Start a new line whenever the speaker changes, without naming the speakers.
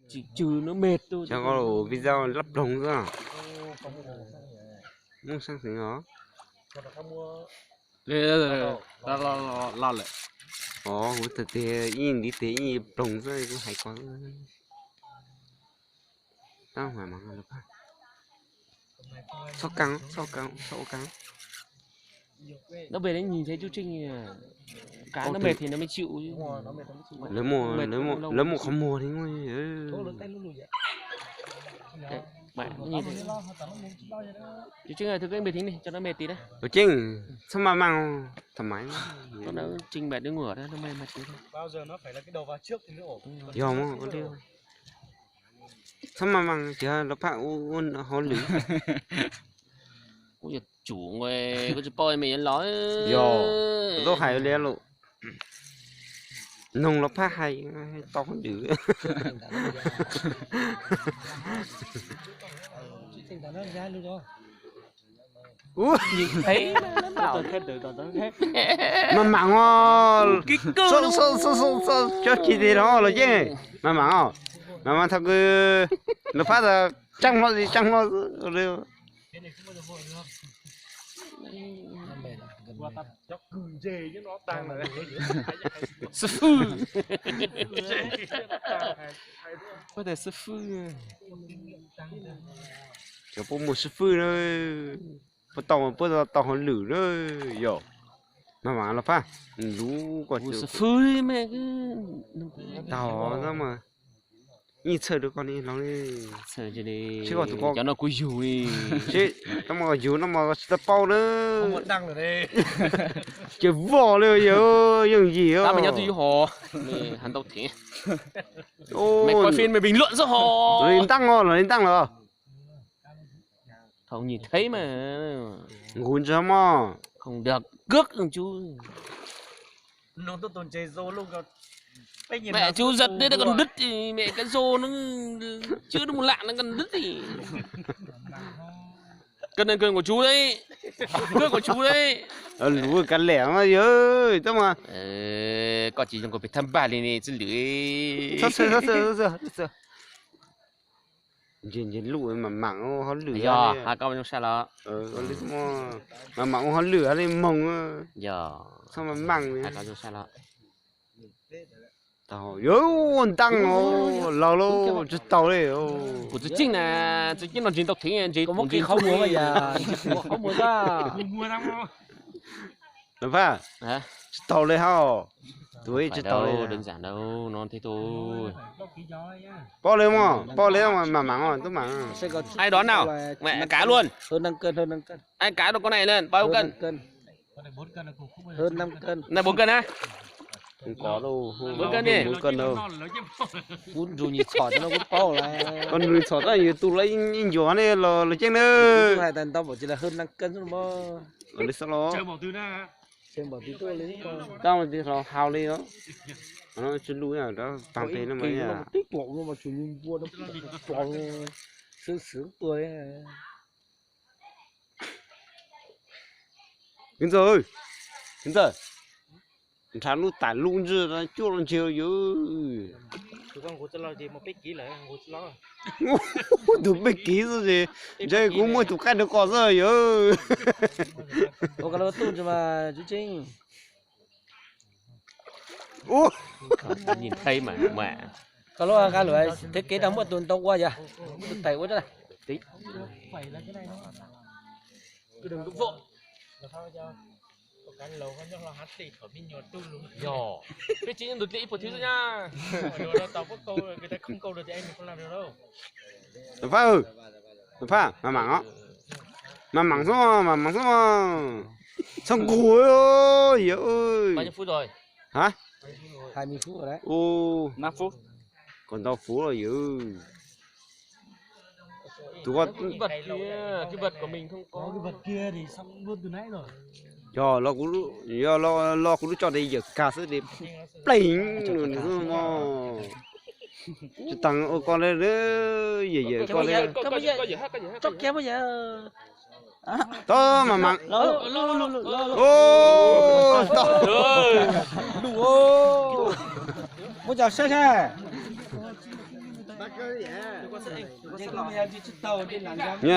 chỉ trừ nó mệt thôi.
Cho có đồ video lắp rống ra. Mua sang thứ đó.
Lo lại.
Ồ, thực tế in đi tế in rống ra cũng hay có. Tao phải mang được không? Sao căng.
Nó về đấy nhìn thấy chú Trinh cái nó mệt thì nó mới chịu chứ.
Lấy một không mua thì ngồi.
Đấy, bạn nó nhìn thấy. Chú Trinh ơi, thử cái mệt thính đi, cho nó mệt tí đấy.
Chú Trinh, sao mà mang thoải mái?
Con nó Trinh mệt đứng ngửa đó, nó mệt tí thôi.
Bao giờ nó phải là cái đầu vào trước thì mới ổn.
Dòm không, con điêu. Sao mà mang chứ nó phải uốn họ lử.
Ôi chủ người có chụp bôi mình nói.
Yo, tôi hay lên lộ. Nông nó phải hay to hơn dữ. Ui,
Thấy nó bảo hết từ từ hết.
mà mặn ngon. Cho chị thì đó rồi chứ. Mà mặn ngon. Mà thật nó phát ra trăng nó rồi.
Nó cừ dề chứ nó tăng là
Sư phụ. Có thể sư phụ.
Cho bố một sư phụ thôi. Bố tao hơn lử thôi. Yo. Mà mặn là phát. Lú quả
Sư phụ đi mẹ cứ.
Tao đó mà. Nhìn sợ được con đi nó đi.
Sợ chứ đi.
Chứ còn tụi con
cho nó cúi dù đi.
Chứ nó mà dù nó mà tập bao nữa.
không muốn đăng rồi đây.
Chứ vỏเลยnhững gì
Ta mà nhớ tùy họ. Hắn tao thế.
Ô.
Mày coi phim mày bình luận cho họ.
Lên tăng rồi.
Không nhìn thấy mà.
Ngún cho mà.
Không được. Cước thằng chú.
Nó tôi tồn chế dô luôn rồi.
Mẹ chú giật đấy nó còn đứt thì mẹ cái rô nó chưa được một lạng nó còn đứt thì cân của chú đấy, cước của chú đấy.
Lúa cắn lẻ mà ơi, tao mà.
Có chỉ trong có phải thăm bà lên này chứ lưỡi.
Thật. Nhìn lúa mà mặn họ lửa.
Giờ hai con trong xe đó.
Mà mặn họ lửa lên mông.
Giờ.
Sao mà mặn
hai con trong xe đó.
Tao ôn tăng lâu lâu chút tao đấy.
Của chú Trinh là chú Trinh là chính tộc thế chị
có một cái không mua bây giờ.
không mua ra.
Mua lắm không?
Đúng phải?
Hả?
Chút tao đấy hả? Tuổi chút tao
đâu đơn giản đâu, non thế thôi.
Bao lên mà mặn ngon, tôi mặn.
Ai đón nào? Mẹ cá luôn.
Hơn 5 cân.
Ai cá được con này lên, bao nhiêu cân?
Hơn 5 cân.
Này 4 cân á?
Không có đâu.
4 cân đi.
4 cân đâu.
Cún dù nhịt sỏi cho nó cũng bao là.
Còn người sọt ra như tụ lấy gió này là chết nữa.
Hai tần tao bảo chỉ là hơn 5 cân thôi mà.
Ở đây sao nó?
Chơi bảo từ na. Chơi bảo từ tôi lấy.
Tao mà đi nó hao đi đó. Nó chân lúa à, đó tăng thế nó mới à.
Tích lộn luôn mà chủ nhân vua nó lộn sướng tuổi.
Đến rồi. Thằng nó tản luôn chưa, nó chua lên chiều dữ.
Tụi con của tôi lo gì một bích ký lại, của tôi lo.
Tụi bích ký rồi gì, chơi cũng mua tụi cái được có rồi dữ.
Ô cái đó tốt cho mà chú Trinh.
Ô.
Nhìn thấy mà mẹ.
Cái đó cái lưỡi thiết kế đóng một tuần tông qua vậy. Tẩy quá đây. Tí. Phải là cái này nó. Cứ đừng lúc vội. Cái lẩu con nhóc là hát tỉ ở bên nhọt tu luôn.
Yo. Cái chị đột lị một thứ nữa nha.
Rồi đó tao có câu rồi, người ta không câu được thì em không làm được đâu.
Được phải mà mặn á. Mà mặn xuống. Xong cuối ơi, ơi.
Bao nhiêu phút rồi?
Hả?
20 phút rồi đấy.
Ô.
5 phút.
Còn tao phú rồi dữ. Tụi con
cái vật của mình không có.
Cái vật kia thì xong luôn từ nãy rồi.
Cho lo cũng cho đây giờ ca sữa đi plỉnh rồi mà chứ tăng ô con đây nữa về con đây
Chốc kéo bây giờ.
to mà mặn
Lo.
ô to
Đủ ô. Bây giờ xe. Đừng có sợ anh. Đừng có sợ anh. Đi tàu đi làm